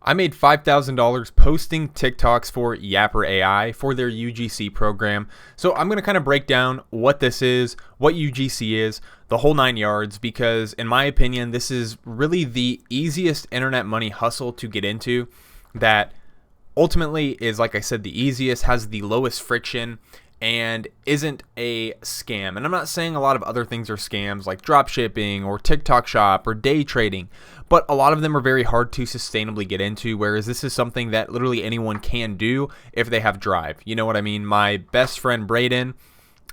I made $5,000 posting TikToks for Yapper AI for their UGC program. So I'm going to kind of break down what this is, what UGC is, the whole 9 yards, because in my opinion, this is really the easiest internet money hustle to get into that ultimately is, like I said, the easiest, has the lowest friction, and isn't a scam. And I'm not saying a lot of other things are scams like drop shipping or TikTok shop or day trading, but a lot of them are very hard to sustainably get into, whereas this is something that literally anyone can do if they have drive. You know what I mean? My best friend Braden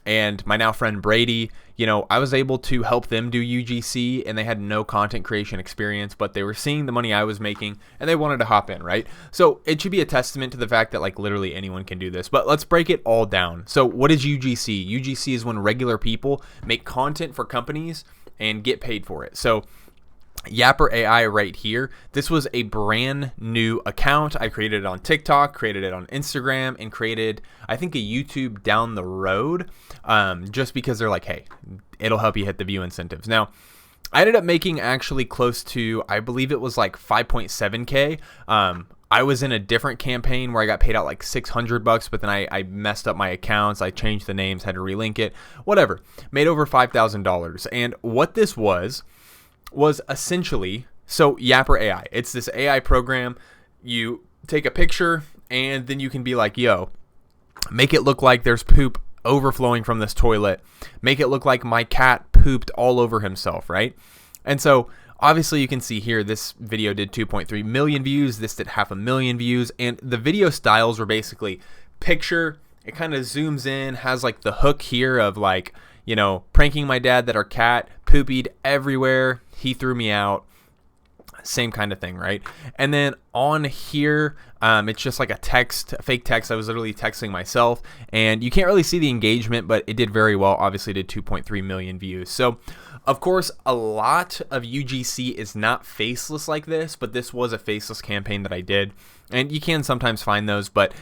and my now friend Brady, I was able to help them do UGC, and they had no content creation experience, but they were seeing the money I was making and they wanted to hop in, right? So it should be a testament to the fact that like literally anyone can do this. But let's break it all down. So what is UGC? UGC is when regular people make content for companies and get paid for it. So Yapper AI right here. This was a brand new account. I created it on TikTok, created it on Instagram, and created, I think, a YouTube down the road, just because they're like, hey, it'll help you hit the view incentives. Now, I ended up making actually close to, I believe it was like 5.7K. I was in a different campaign where I got paid out like $600, but then I messed up my accounts. I changed the names, had to relink it, whatever. Made over $5,000. And what this was essentially, so Yapper AI, it's this AI program. You take a picture and then you can be like, yo, make it look like there's poop overflowing from this toilet. Make it look like my cat pooped all over himself, right? And so obviously you can see here, this video did 2.3 million views. This did 500,000 views. And the video styles were basically picture. It kind of zooms in, has like the hook here of like, pranking my dad that our cat poopied everywhere. He threw me out. Same kind of thing, right? And then on here, it's just like a fake text. I was literally texting myself, and you can't really see the engagement, but it did very well. Obviously, did 2.3 million views. So, of course, a lot of UGC is not faceless like this, but this was a faceless campaign that I did, and you can sometimes find those. But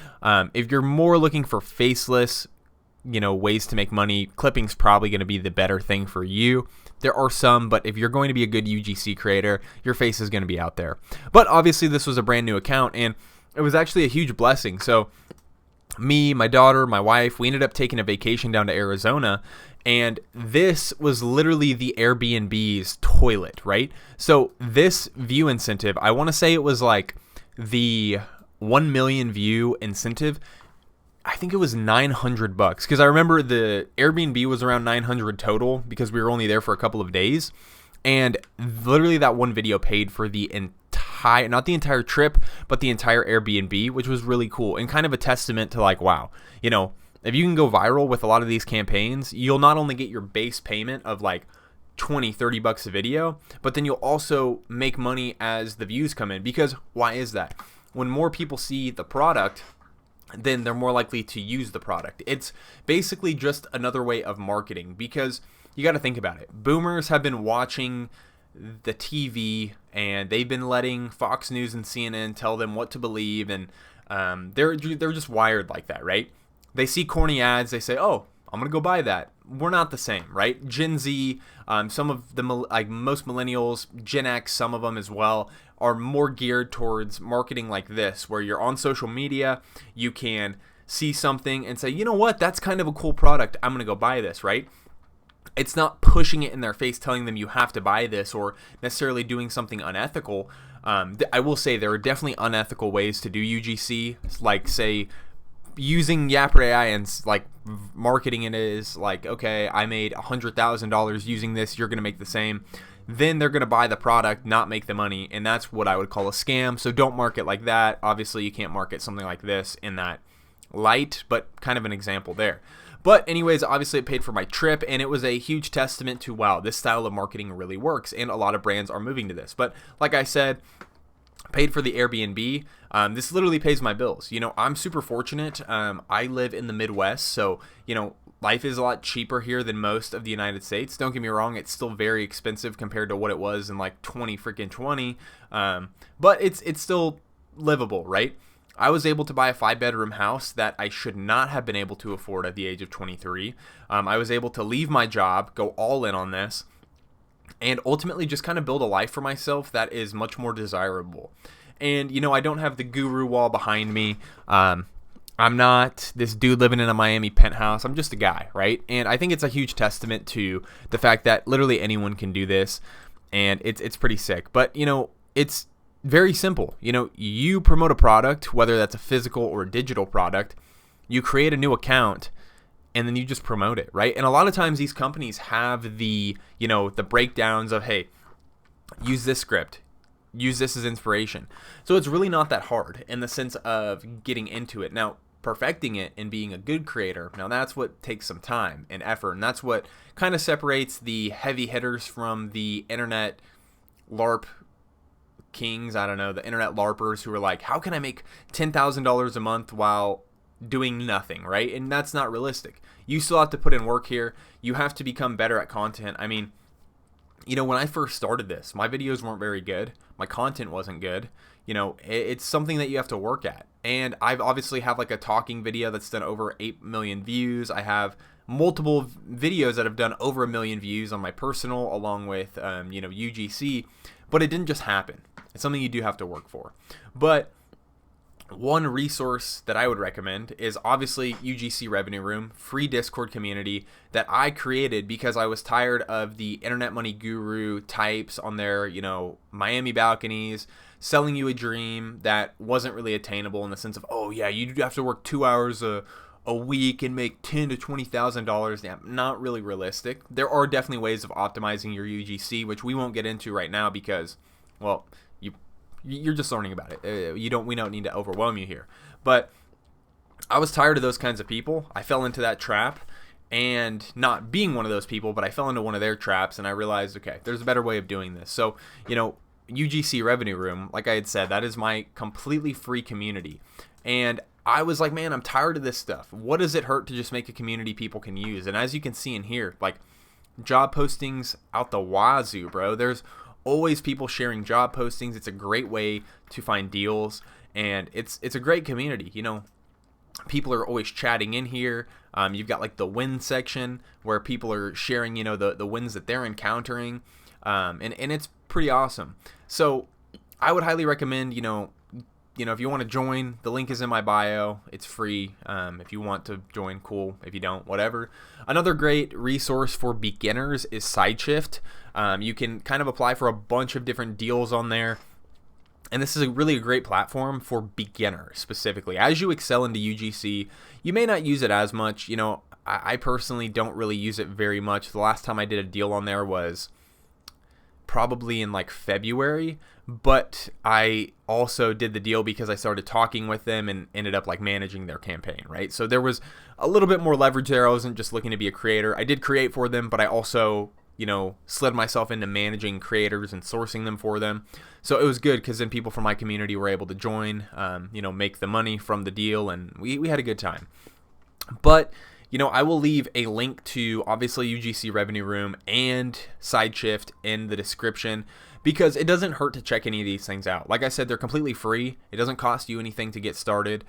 if you're more looking for faceless, ways to make money, clipping's probably going to be the better thing for you. There are some, but if you're going to be a good UGC creator, your face is going to be out there. But obviously this was a brand new account, and it was actually a huge blessing. So me, my daughter, my wife, we ended up taking a vacation down to Arizona, and this was literally the Airbnb's toilet, right? So this view incentive, I want to say it was like the 1 million view incentive. I think it was $900 because I remember the Airbnb was around 900 total because we were only there for a couple of days, and literally that one video paid for the entire, not the entire trip, but the entire Airbnb, which was really cool and kind of a testament to like, wow, if you can go viral with a lot of these campaigns, you'll not only get your base payment of like $20-30 a video, but then you'll also make money as the views come in. Because why is that? When more people see the product, then they're more likely to use the product. It's basically just another way of marketing, because you got to think about it. Boomers have been watching the TV, and they've been letting Fox News and CNN tell them what to believe, and they're just wired like that, right? They see corny ads, they say, oh, I'm gonna go buy that. We're not the same, right? Gen Z, some of the like most millennials, Gen X, some of them as well, are more geared towards marketing like this, where you're on social media, you can see something and say, you know what, that's kind of a cool product, I'm gonna go buy this, right? It's not pushing it in their face, telling them you have to buy this, or necessarily doing something unethical. I will say there are definitely unethical ways to do UGC, like say using Yapper AI and like marketing it is like, okay, I made $100,000 using this, you're gonna make the same. Then they're gonna buy the product, not make the money, and that's what I would call a scam. So don't market like that. Obviously, you can't market something like this in that light, but kind of an example there. But anyways, obviously it paid for my trip, and it was a huge testament to, wow, this style of marketing really works, and a lot of brands are moving to this. But like I said, paid for the Airbnb. This literally pays my bills. I'm super fortunate. I live in the Midwest, so life is a lot cheaper here than most of the United States. Don't get me wrong, it's still very expensive compared to what it was in like 2020. But it's still livable, right? I was able to buy a 5-bedroom house that I should not have been able to afford at the age of 23. I was able to leave my job, go all in on this, and ultimately just kind of build a life for myself that is much more desirable. And, I don't have the guru wall behind me. I'm not this dude living in a Miami penthouse. I'm just a guy, right? And I think it's a huge testament to the fact that literally anyone can do this, and it's pretty sick. But, it's very simple. You promote a product, whether that's a physical or a digital product, you create a new account, and then you just promote it, right? And a lot of times these companies have the breakdowns of, hey, use this script, use this as inspiration. So it's really not that hard in the sense of getting into it. Now, perfecting it and being a good creator, now that's what takes some time and effort, and that's what kind of separates the heavy hitters from the internet LARP kings. I don't know, the internet LARPers who are like, how can I make $10,000 a month while doing nothing, right? And that's not realistic. You still have to put in work here. You have to become better at content. I mean, when I first started this, my videos weren't very good. My content wasn't good. It's something that you have to work at. And I've obviously have like a talking video that's done over 8 million views. I have multiple videos that have done over 1 million views on my personal, along with, UGC. But it didn't just happen. It's something you do have to work for. But one resource that I would recommend is obviously UGC Revenue Room, free Discord community that I created because I was tired of the internet money guru types on their, Miami balconies selling you a dream that wasn't really attainable in the sense of, oh yeah, you have to work 2 hours a week and make $10,000 to $20,000. Yeah, not really realistic. There are definitely ways of optimizing your UGC, which we won't get into right now because, well, you're just learning about it. We don't need to overwhelm you here. But I was tired of those kinds of people. I fell into that trap, and not being one of those people, but I fell into one of their traps, and I realized, okay, there's a better way of doing this. So, UGC Revenue Room, like I had said, that is my completely free community. And I was like, man, I'm tired of this stuff. What does it hurt to just make a community people can use? And as you can see in here, like, job postings out the wazoo, bro. There's always people sharing job postings. It's a great way to find deals, and it's a great community. People are always chatting in here. You've got like the win section where people are sharing, the wins that they're encountering, and it's pretty awesome. So I would highly recommend, if you want to join, the link is in my bio. It's free. If you want to join, cool. If you don't, whatever. Another great resource for beginners is SideShift. You can kind of apply for a bunch of different deals on there. And this is really a great platform for beginners specifically. As you excel into UGC, you may not use it as much. I personally don't really use it very much. The last time I did a deal on there was probably in like February, but I also did the deal because I started talking with them and ended up like managing their campaign, right? So there was a little bit more leverage there. I wasn't just looking to be a creator. I did create for them, but I also, slid myself into managing creators and sourcing them for them. So it was good because then people from my community were able to join, make the money from the deal, and we had a good time. But I will leave a link to obviously UGC Revenue Room and SideShift in the description because it doesn't hurt to check any of these things out. Like I said, they're completely free. It doesn't cost you anything to get started.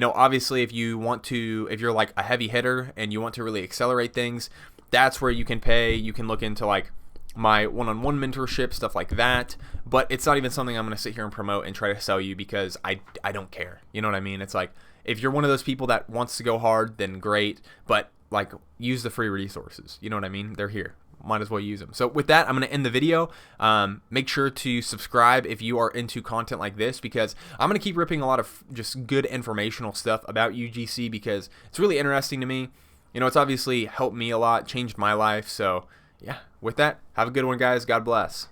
Obviously if you're like a heavy hitter and you want to really accelerate things, that's where you can pay. You can look into like my one-on-one mentorship, stuff like that. But it's not even something I'm going to sit here and promote and try to sell you because I don't care. You know what I mean? It's like, if you're one of those people that wants to go hard, then great. But like, use the free resources. You know what I mean? They're here. Might as well use them. So with that, I'm going to end the video. Make sure to subscribe if you are into content like this because I'm going to keep ripping a lot of just good informational stuff about UGC because it's really interesting to me. It's obviously helped me a lot, changed my life. So yeah, with that, have a good one, guys. God bless.